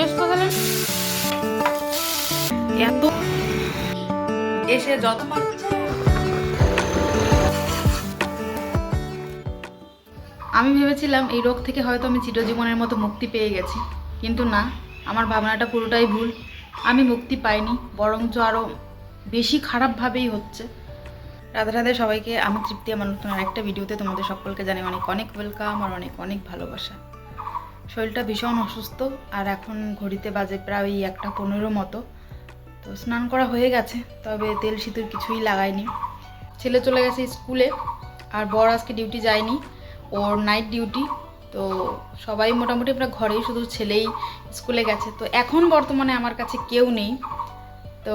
এসো তাহলে। এত এসে যত পারছে। আমি ভেবেছিলাম এই রোগ থেকে হয়তো আমি চিরজীবনের মতো মুক্তি পেয়ে গেছি, কিন্তু না, আমার ভাবনাটা পুরোটাই ভুল। আমি মুক্তি পাইনি, বরঞ্চ আরও বেশি খারাপভাবেই হচ্ছে। রাধে রাধে সবাইকে, আমি তৃপ্তি। আমার নতুন আরেকটা ভিডিওতে তোমাদের সকলকে জানাই অনেক অনেক ওয়েলকাম আর অনেক অনেক ভালোবাসা। শরীরটা ভীষণ অসুস্থ, আর এখন ঘড়িতে বাজে প্রায় 1:15 মতো। তো স্নান করা হয়ে গেছে, তবে তেল সিঁদুর কিছুই লাগাইনি। ছেলে চলে গেছে স্কুলে, আর বর আজকে ডিউটি যায়নি, ওর নাইট ডিউটি। তো সবাই মোটামুটি আমরা ঘরেই, শুধু ছেলেই স্কুলে গেছে। তো এখন বর্তমানে আমার কাছে কেউ নেই। তো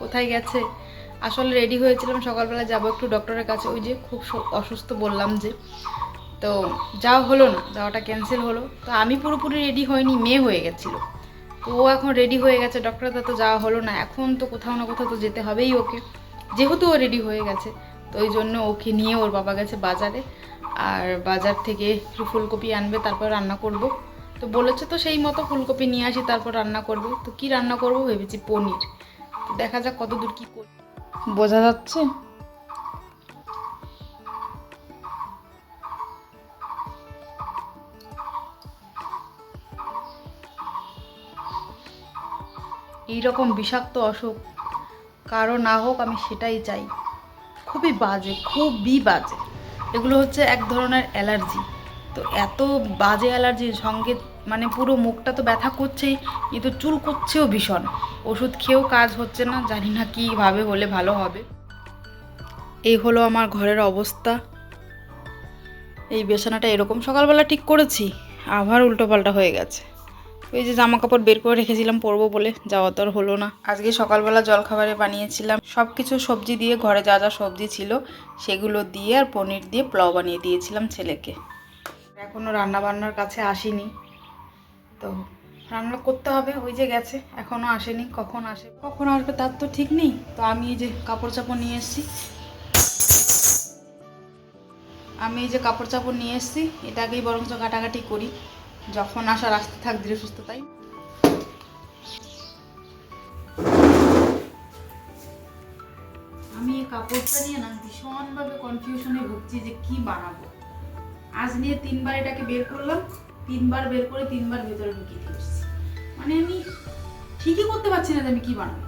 কোথায় গেছে? আসলে রেডি হয়েছিলাম সকালবেলা যাবো একটু ডক্টরের কাছে, ওই যে খুব অসুস্থ বললাম যে, তো যাওয়া হলো না, যাওয়াটা ক্যান্সেল হলো। তো আমি পুরোপুরি রেডি হয়নি, মেয়ে হয়ে গেছিলো। তো ও এখন রেডি হয়ে গেছে, ডক্টরের তো যাওয়া হলো না। এখন তো কোথাও না কোথাও তো যেতে হবেই ওকে, যেহেতু ও রেডি হয়ে গেছে। তো ওই জন্য ওকে নিয়ে ওর বাবা গেছে বাজারে, আর বাজার থেকে একটু ফুলকপি আনবে, তারপর রান্না করব। তো বলেছে তো সেই মতো ফুলকপি নিয়ে আসি, তারপর রান্না করবে। তো কি রান্না করব ভেবেছি পনির। তো দেখা যাক কত দূর কী করি। বোঝা যাচ্ছে? এইরকম বিষাক্ত অসুখ কারো না হোক, আমি সেটাই চাই। খুবই বাজে, খুবই বাজে। এগুলো হচ্ছে এক ধরনের অ্যালার্জি। তো এত বাজে অ্যালার্জির সঙ্গে মানে পুরো মুখটা তো ব্যথা করছেই, কিন্তু চুল করছেও ভীষণ। ওষুধ খেয়েও কাজ হচ্ছে না, জানি না কীভাবে হলে ভালো হবে। এই হলো আমার ঘরের অবস্থা। এই বিছানাটা এরকম সকালবেলা ঠিক করেছি, আবার উল্টোপাল্টা হয়ে গেছে। ওই যে জামা কাপড় বের করে রেখেছিলাম পরবো বলে, যাওয়া তো আর হলো না। আজকে সকালবেলা জলখাবারে বানিয়েছিলাম সব কিছু সবজি দিয়ে, ঘরে যা যা সবজি ছিল সেগুলো দিয়ে, আর পনির দিয়ে পোলাও বানিয়ে দিয়েছিলাম ছেলেকে। এখনও রান্না বান্নার কাছে আসিনি, তো রান্না করতে হবে। ওই যে গেছে, এখনও আসেনি। কখন আসে কখন আসবে তার তো ঠিক নেই। তো আমি এই যে কাপড় চাপড় নিয়ে এসেছি, এটাকেই বরঞ্চ কাটাকাটি করি, যখন আসার আসতে থাক ধীরে সুস্থ। তাই আমি এই কাপড়টা নিয়ে না ভীষণভাবে কনফিউশনে ভুগছি যে কি বানাবো। আজ নিয়ে 3বার এটাকে বের করলাম, 3বার বের করে 3বার ভেতরে ঢুকিয়ে দিয়েছি। মানে আমি ঠিকই করতে পারছি না যে আমি কি বানাবো।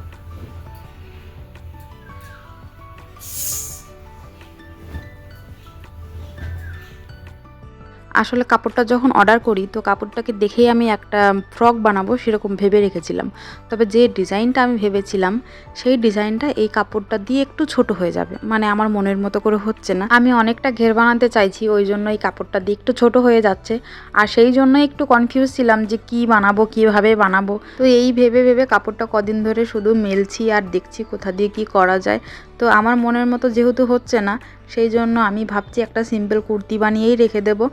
আসলে কাপড়টা যখন অর্ডার করি তো কাপড়টাকে দেখেই আমি একটা ফ্রক বানাবো সেরকম ভেবে রেখেছিলাম। তবে যে ডিজাইনটা আমি ভেবেছিলাম সেই ডিজাইনটা এই কাপড়টা দিয়ে একটু ছোট হয়ে যাবে, মানে আমার মনের মতো করে হচ্ছে না। আমি অনেকটা ঘের বানাতে চাইছি, ওই জন্য এই কাপড়টা দিয়ে একটু ছোট হয়ে যাচ্ছে। আর সেই জন্য একটু কনফিউজ ছিলাম যে কি বানাবো, কিভাবে বানাবো। তো এই ভেবে ভেবে কাপড়টা কদিন ধরে শুধু মেলছি আর দেখছি কোথা দিয়ে কি করা যায়। তো আমার মনের মতো যেহেতু হচ্ছে না, সেই জন্য আমি ভাবছি একটা সিম্পল কুর্তি বানিয়েই রেখে দেবো।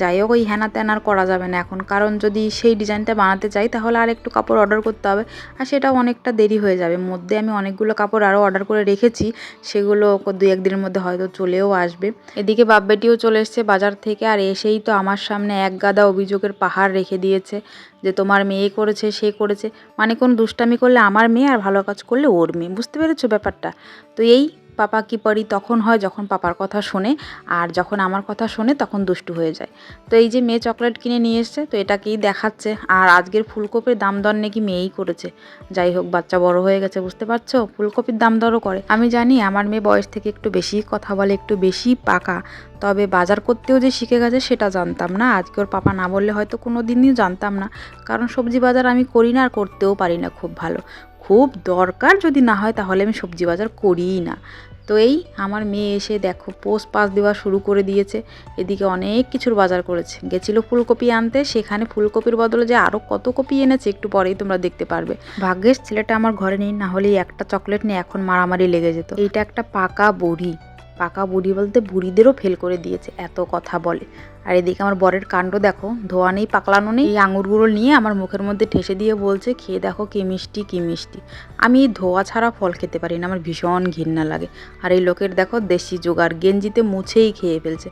যাই হোক, ওই হেনা তেনা আর করা যাবে না এখন, কারণ যদি সেই ডিজাইনটা বানাতে চাই তাহলে আর একটু কাপড় অর্ডার করতে হবে, আর সেটাও অনেকটা দেরি হয়ে যাবে। মধ্যে আমি অনেকগুলো কাপড় আরও অর্ডার করে রেখেছি, সেগুলো 2-1 দিনের মধ্যে হয়তো চলেও আসবে। এদিকে বাপ বেটিও চলে এসছে বাজার থেকে, আর এসেই তো আমার সামনে এক গাদা অভিযোগের পাহাড় রেখে দিয়েছে যে তোমার মেয়ে করেছে, সে করেছে। মানে কোন দুষ্টামি করলে আমার মেয়ে, আর ভালো কাজ করলে ওর মেয়ে। বুঝতে পেরেছো ব্যাপারটা? তো এই পাপা কি পরি তখন হয় যখন পাপার কথা শোনে, আর যখন আমার কথা শোনে তখন দুষ্টু হয়ে যায়। তো এই যে মেয়ে চকলেট কিনে নিয়ে এসছে, তো এটাকেই দেখাচ্ছে। আর আজকের ফুলকপির দাম দর নাকি মেয়েই করেছে। যাই হোক, বাচ্চা বড় হয়ে গেছে, বুঝতে পারছো, ফুলকপির দাম দরও করে। আমি জানি আমার মেয়ে বয়স থেকে একটু বেশি কথা বলে, একটু বেশি পাকা, তবে বাজার করতেও যে শিখে গেছে সেটা জানতাম না। আজকে ওর পাপা না বললে হয়তো কোনো দিনই জানতাম না, কারণ সবজি বাজার আমি করি না আর করতেও পারি না খুব ভালো। খুব দরকার যদি না হয় তাহলে আমি সবজি বাজার করিই না। তো এই আমার মেয়ে এসে দেখো পোস্ট পাস দেওয়া শুরু করে দিয়েছে। এদিকে অনেক কিছুর বাজার করেছে, গেছিলো ফুলকপি আনতে, সেখানে ফুলকপির বদলে যে আরও কত কপি এনেছে একটু পরেই তোমরা দেখতে পারবে। ভাগ্যের ছেলেটা আমার ঘরে নেই, না হলে একটা চকলেট নিয়ে এখন মারামারি লেগে যেত। এইটা একটা পাকা বুড়ি, পাকা বুড়ি বলতে বুড়িদেরও ফেল করে দিয়েছে, এত কথা বলে। আর এদিকে আমার বরের কাণ্ড দেখো, ধোয়া নেই পাকলানো নেই, এই আঙুরগুলো নিয়ে আমার মুখের মধ্যে ঠেসে দিয়ে বলছে খেয়ে দেখো কি মিষ্টি কি মিষ্টি। আমি এই ধোয়া ছাড়া ফল খেতে পারি না, আমার ভীষণ ঘৃণা লাগে। আর এই লোকের দেখো দেশি জোগাড়, গেঞ্জিতে মুছেই খেয়ে ফেলছে।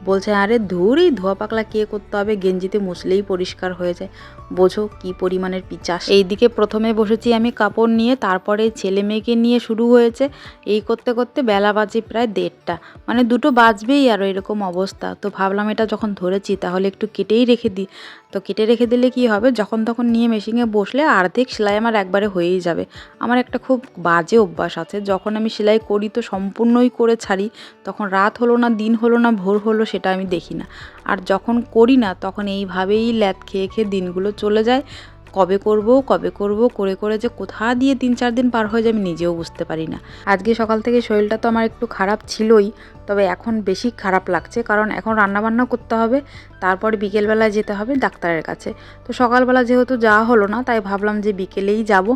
বলছে আরে ধুর, এই ধোয়া পাকলা কে করতে হবে, গেঞ্জিতে মুছলেই পরিষ্কার হয়ে যায়। বোঝো কি পরিমাণের পিচাস। এইদিকে প্রথমে বসেছি আমি কাপড় নিয়ে, তারপরে ছেলে মেয়েকে নিয়ে শুরু হয়েছে। এই করতে করতে বেলা বাজে প্রায় 1:30, মানে 2টো বাজবেই আরও, এরকম অবস্থা। তো ভাবলাম এটা যখন ধরেছি তাহলে একটু কেটেই রেখে দিই। তো কেটে রেখে দিলে কি হবে, যখন তখন নিয়ে মেশিনে বসলে অর্ধেক সেলাই আমার একবারে হয়েই যাবে। আমার একটা খুব বাজে অভ্যাস আছে, যখন আমি সেলাই করি তো সম্পূর্ণই করে ছাড়ি, তখন রাত হলো না দিন হলো না ভোর হলো সেটা আমি দেখি না। আর যখন করি না তখন এইভাবেই ল্যাদ খেয়ে খেয়ে দিনগুলো চলে যায়। কবে করব করে করে যে কোথা দিয়ে 3-4 দিন পার হয়ে যায় আমি নিজেও বুঝতে পারি না। আজকে সকাল থেকে শরীরটা তো আমার একটু খারাপ ছিলই, তবে এখন বেশি খারাপ লাগছে, কারণ এখন রান্নাবান্না করতে হবে, তারপরে বিকেলবেলায় যেতে হবে ডাক্তারের কাছে। তো সকালবেলা যেহেতু যাওয়া হলো না, তাই ভাবলাম যে বিকেলেই যাব।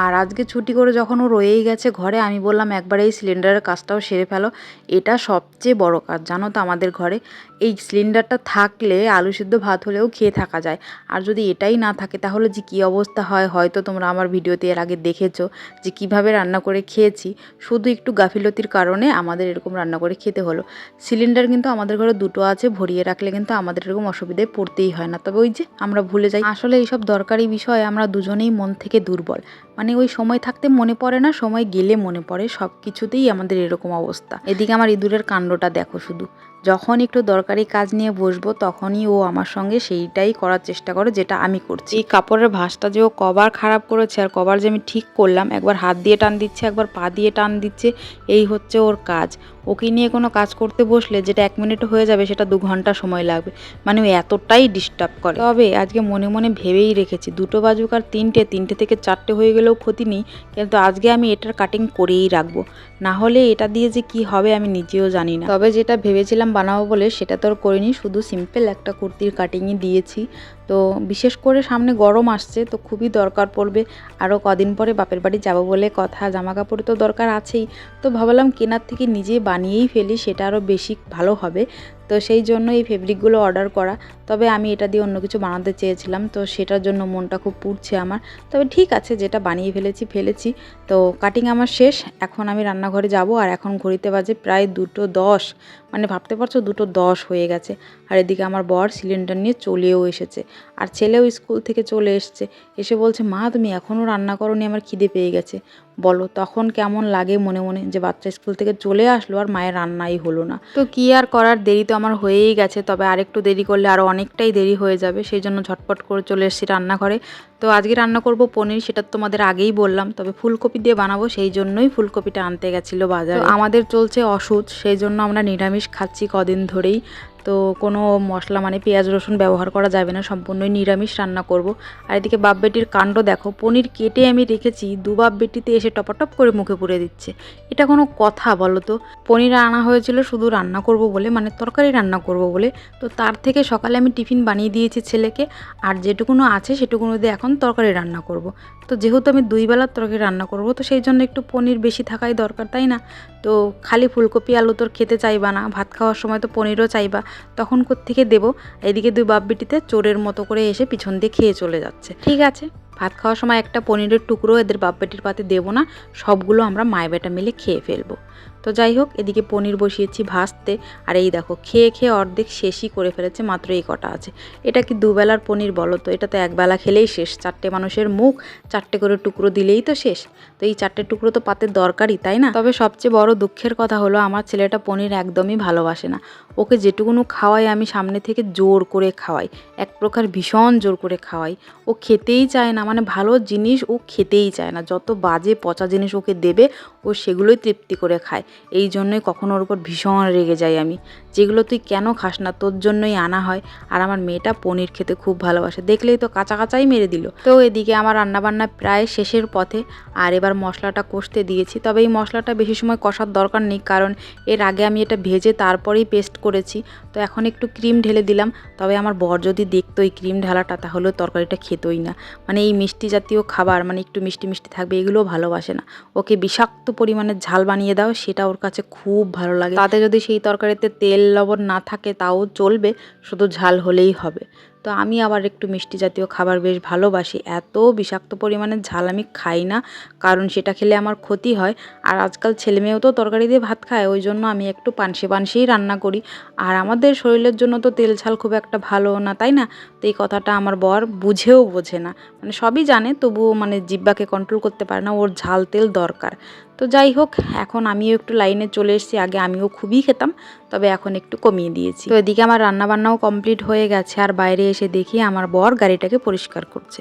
আর আজকে ছুটি করে যখন ও রয়েই গেছে ঘরে, আমি বললাম একবার এই সিলিন্ডারের কাজটাও সেরে ফেলো। এটা সবচেয়ে বড় কাজ জানো তো আমাদের ঘরে। এই সিলিন্ডারটা থাকলে আলু সিদ্ধ ভাত হলেও খেয়ে থাকা যায়, আর যদি এটাই না থাকে তাহলে যে কী অবস্থা হয়, হয়তো তোমরা আমার ভিডিওতে এর আগে দেখেছো যে কিভাবে রান্না করে খেয়েছি। শুধু একটু গাফিলতির কারণে আমাদের এরকম রান্না করে খেতে হলো। সিলিন্ডার কিন্তু আমাদের ঘরে 2টো আছে, ভরিয়ে রাখলে কিন্তু আমাদের এরকম অসুবিধায় পড়তেই হয় না। তবে ওই যে আমরা ভুলে যাই। আসলে এইসব দরকারি বিষয়ে আমরা দুজনেই মন থেকে দুর্বল, মানে ওই সময় থাকতে মনে পড়ে না, সময় গেলে মনে পড়ে। সব কিছুতেই আমাদের এরকম অবস্থা। এদিকে আমার ইঁদুরের কাণ্ডটা দেখো শুধু, যখন একটু দরকারি কাজ নিয়ে বসবো তখনই ও আমার সঙ্গে সেইটাই করার চেষ্টা করে যেটা আমি করছি। এই কাপড়ের ভাঁজটা যে ও কবার খারাপ করেছে আর কবার যে আমি ঠিক করলাম, একবার হাত দিয়ে টান দিচ্ছে, একবার পা দিয়ে টান দিচ্ছে, এই হচ্ছে ওর কাজ। ওকে নিয়ে কোনো কাজ করতে বসলে যেটা 1 মিনিটে হয়ে যাবে সেটা 2 ঘন্টা সময় লাগবে, মানে ও এতটাই ডিস্টার্ব করে। তবে আজকে মনে মনে ভেবেই রেখেছি 2টো বাজুক আর 3টে থেকে 4টে হয়ে গেলেও ক্ষতি নেই, কিন্তু আজকে আমি এটার কাটিং করেই রাখবো। না হলে এটা দিয়ে যে কি হবে আমি নিজেও জানি না। তবে যেটা ভেবেছিলাম বানাবো বলে সেটা তো আর করিনি, শুধু সিম্পল একটা কুর্তির কাটিংই দিয়েছি। তো বিশেষ করে সামনে গরম আসছে, তো খুবই দরকার পড়বে। আরও কদিন পরে বাপের বাড়ি যাব বলে কথা, জামা কাপড় তো দরকার আছেই। তো ভাবলাম কেনার থেকে নিজে বানিয়েই ফেলি, সেটা আরও বেশি ভালো হবে। তো সেই জন্য এই ফেব্রিকগুলো অর্ডার করা। তবে আমি এটা দিয়ে অন্য কিছু বানাতে চেয়েছিলাম, তো সেটার জন্য মনটা খুব পুড়ছে আমার। তবে ঠিক আছে, যেটা বানিয়ে ফেলেছি। তো কাটিং আমার শেষ, এখন আমি রান্নাঘরে যাব। আর এখন ঘড়িতে বাজে প্রায় 2:10, মানে ভাবতে পারছো 2:10 হয়ে গেছে। আর এদিকে আমার বর সিলিন্ডার নিয়ে চলেও এসেছে, আর ছেলেও স্কুল থেকে চলে এসছে। এসে বলছে মা তুমি এখনও রান্না করোনি, আমার খিদে পেয়ে গেছে। বলো তখন কেমন লাগে মনে মনে, যে বাচ্চা স্কুল থেকে চলে আসলো আর মায়ের রান্নাই হলো না। তো কি আর করার, দেরি তো আমার হয়েই গেছে। তবে আরেকটু দেরি করলে আরও অনেকটাই দেরি হয়ে যাবে, সেই জন্য ঝটপট করে চলে এসেছি রান্নাঘরে। তো আজকে রান্না করব পনির, সেটা তোমাদের আগেই বললাম। তবে ফুলকপি দিয়ে বানাবো, সেই জন্যই ফুলকপিটা আনতে গেছিলো বাজারে। তো আমাদের চলছে অসুচ, সেই জন্য আমরা নিরামিষ খাচ্ছি কদিন ধরেই। তো কোনো মশলা মানে পেঁয়াজ রসুন ব্যবহার করা যাবে না, সম্পূর্ণই নিরামিষ রান্না করব। আর এদিকে বাপ বেটির কাণ্ড দেখো, পনির কেটে আমি রেখেছি, 2 বাপ বেটিতে এসে টপাটপ করে মুখে পুরে দিচ্ছে। এটা কোনো কথা বলো তো? পনির আনা হয়েছিল শুধু রান্না করব বলে, মানে তরকারি রান্না করব বলে। তো তার থেকে সকালে আমি টিফিন বানিয়ে দিয়েছি ছেলেকে, আর যেটুকুনো আছে সেটুকুনো দিয়ে এখন তরকারি রান্না করব। তো যেহেতু আমি 2 বেলার তরকারি রান্না করব, তো সেই জন্য একটু পনির বেশি থাকাই দরকার, তাই না? তো খালি ফুলকপি আলু তোর খেতে চাইবা না, ভাত খাওয়ার সময় তো পনিরও চাইবা, তখন কোত্থেকে দেবো? এদিকে 2 বাপ বেটিতে চোরের মতো করে এসে পিছন দিয়ে খেয়ে চলে যাচ্ছে। ঠিক আছে, ভাত খাওয়ার সময় একটা পনিরের টুকরো এদের বাপ বেটির পাতে দেবো না, সবগুলো আমরা মায় বেটা মিলে খেয়ে ফেলবো। তো যাই হোক, এদিকে পনির বসিয়েছি ভাজতে। আর এই দেখো খেয়ে খেয়ে অর্ধেক শেষই করে ফেলেছে, মাত্র এই কটা আছে। এটা কি 2 বেলার পনির বলো তো? এটা তো 1 বেলা খেলেই শেষ। 4টে মানুষের মুখ, 4টে করে টুকরো দিলেই তো শেষ। তো এই 4টে টুকরো তো পাতের দরকারই, তাই না? তবে সবচেয়ে বড় দুঃখের কথা হলো আমার ছেলেটা পনির একদমই ভালোবাসে না। ওকে যেটুকুনো খাওয়াই আমি সামনে থেকে জোর করে খাওয়াই, এক প্রকার ভীষণ জোর করে খাওয়াই। ও খেতেই চায় না, মানে ভালো জিনিস ও খেতেই চায় না। যত বাজে পচা জিনিস ওকে দেবে ও সেগুলোই তৃপ্তি করে খায়। এই জন্যই কখনো ওর উপর ভীষণ রেগে যাই আমি, যেগুলো তুই কেন খাস না, তোর জন্যই আনা হয়। আর আমার মেয়েটা পনির খেতে খুব ভালোবাসে, দেখলেই তো কাঁচা কাঁচাই মেরে দিল। তো এদিকে আমার রান্নাবান্না প্রায় শেষের পথে, আর এবার মশলাটা কষতে দিয়েছি। তবে এই মশলাটা বেশি সময় কষার দরকার নেই, কারণ এর আগে আমি এটা ভেজে তারপরেই পেস্ট করেছি। তো এখন একটু ক্রিম ঢেলে দিলাম। তবে আমার বর যদি দেখতো এই ক্রিম ঢালাটা, তাহলে তরকারিটা খেতোই না। মানে এই মিষ্টি জাতীয় খাবার, মানে একটু মিষ্টি মিষ্টি থাকবে, এগুলোও ভালোবাসে না। ওকে বিষাক্ত পরিমাণে ঝাল বানিয়ে দাও, সেটা ওর কাছে খুব ভালো লাগে। তাতে যদি সেই তরকারিতে তেল লবণ না থাকে তাও চলবে, শুধু ঝাল হলেই হবে। তো আমি আবার একটু মিষ্টি জাতীয় খাবার বেশ ভালোবাসি। এত বিষাক্ত পরিমাণের ঝাল আমি খাই না, কারণ সেটা খেলে আমার ক্ষতি হয়। আর আজকাল ছেলেমেয়েও তো তরকারি দিয়ে ভাত খায়, ওই জন্য আমি একটু পানসে পানসেই রান্না করি। আর আমাদের শরীরের জন্য তো তেল ঝাল খুব একটা ভালো না, তাই না? তো এই কথাটা আমার বর বোঝে না, মানে সবই জানে, তবুও মানে জিহ্বাকে কন্ট্রোল করতে পারে না, ওর ঝাল তেল দরকার। তো যাই হোক, এখন আমিও একটু লাইনে চলে এসেছি। আগে আমিও খুবই খেতাম, তবে এখন একটু কমিয়ে দিয়েছি। তো এদিকে আমার রান্নাবান্নাও কমপ্লিট হয়ে গেছে, আর বাইরে এসে দেখি আমার বর গাড়িটাকে পরিষ্কার করছে।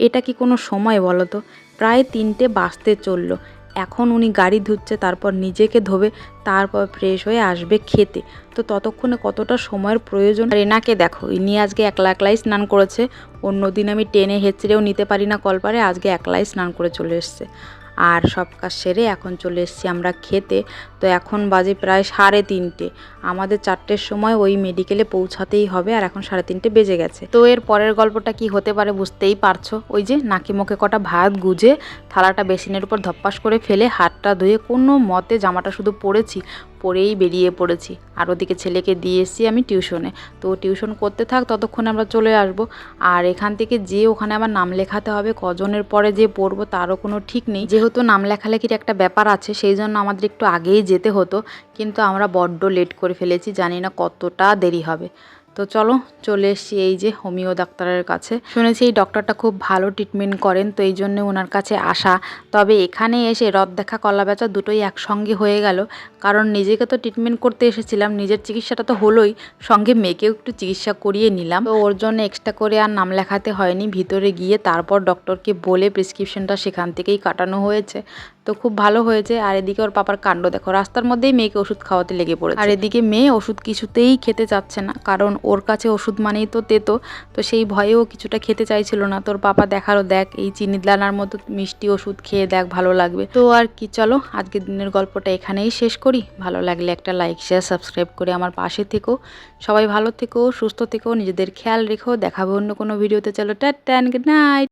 এটা কি কোনো সময় বলো তো? প্রায় 3টে বাজতে চললো, এখন উনি গাড়ি ধুচ্ছে, তারপর নিজেকে ধোবে, তারপর ফ্রেশ হয়ে আসবে খেতে। তো ততক্ষণে কতটা সময়ের প্রয়োজন। আর এনাকে দেখো, ইনি আজকে একলাই স্নান করেছে। অন্যদিন আমি টেনে হেঁচড়েও নিতে পারি না কলপারে, আজকে একলাই স্নান করে চলে এসছে। আর সব কাজ সেরে এখন চলে এসেছি আমরা খেতে। তো এখন বাজে প্রায় 3:30। আমাদের 4টের সময় ওই মেডিকেলে পৌঁছাতেই হবে, আর এখন 3:30 বেজে গেছে। তো এর পরের গল্পটা কি হতে পারে বুঝতেই পারছো। ওই যে নাকি মুখে কটা ভাত গুজে থালাটা বেসিনের উপর ধপ্পাস করে ফেলে হাতটা ধুয়ে কোনো মতে জামাটা শুধু পরেই বেরিয়ে পড়েছি। আর ওদিকে ছেলেকে দিয়ে এসেছি আমি টিউশনে। তো টিউশন করতে থাক, ততক্ষণে আমরা চলে আসব। আর এখান থেকে যে ওখানে আবার নাম লেখাতে হবে, কজনের পরে যে পড়বো তারও কোনো ঠিক নেই। যেহেতু নাম লেখালেখির একটা ব্যাপার আছে, সেই জন্য আমাদের একটু আগেই যেতে হতো, কিন্তু আমরা বড্ড লেট করে ফেলেছি, জানি না কতটা দেরি হবে। তো চলো, চলে এসেছি এই যে হোমিও ডাক্তারের কাছে। শুনেছি এই ডক্টরটা খুব ভালো ট্রিটমেন্ট করেন, তো এই জন্য ওনার কাছে আসা। তবে এখানে এসে রদ দেখা কলা বেচা দুটোই একসঙ্গে হয়ে গেল, কারণ নিজেকে তো ট্রিটমেন্ট করতে এসেছিলাম, নিজের চিকিৎসাটা তো হলোই, সঙ্গে মেয়েকেও একটু চিকিৎসা করিয়ে নিলাম। তো ওর জন্য এক্সট্রা করে আর নাম লেখাতে হয়নি, ভিতরে গিয়ে তারপর ডক্টরকে বলে প্রেসক্রিপশনটা সেখান থেকেই কাটানো হয়েছে। তো খুব ভালো হয়েছে। আর এদিকে ওর পাপার কাণ্ড দেখো, রাস্তার মধ্যেই মেয়েকে ওষুধ খাওয়াতে লেগে পড়েছে। আর এদিকে মেয়ে ওষুধ কিছুতেই খেতে চাচ্ছে না, কারণ ওর কাছে ওষুধ মানেই তো তেতো। তো সেই ভয়েও কিছুটা খেতে চাইছিল না। তোর পাপা দেখারও, দেখ এই চিনির দানার মতো মিষ্টি ওষুধ খেয়ে দেখ, ভালো লাগবে। তো আর কি, চলো আজকের দিনের গল্পটা এখানেই শেষ করি। ভালো লাগলে একটা লাইক শেয়ার সাবস্ক্রাইব করে আমার পাশে থেকো। সবাই ভালো থেকো, সুস্থ থেকো, নিজেদের খেয়াল রেখো। দেখাবো অন্য কোনো ভিডিওতে। চলো টাটা, গুড নাইট।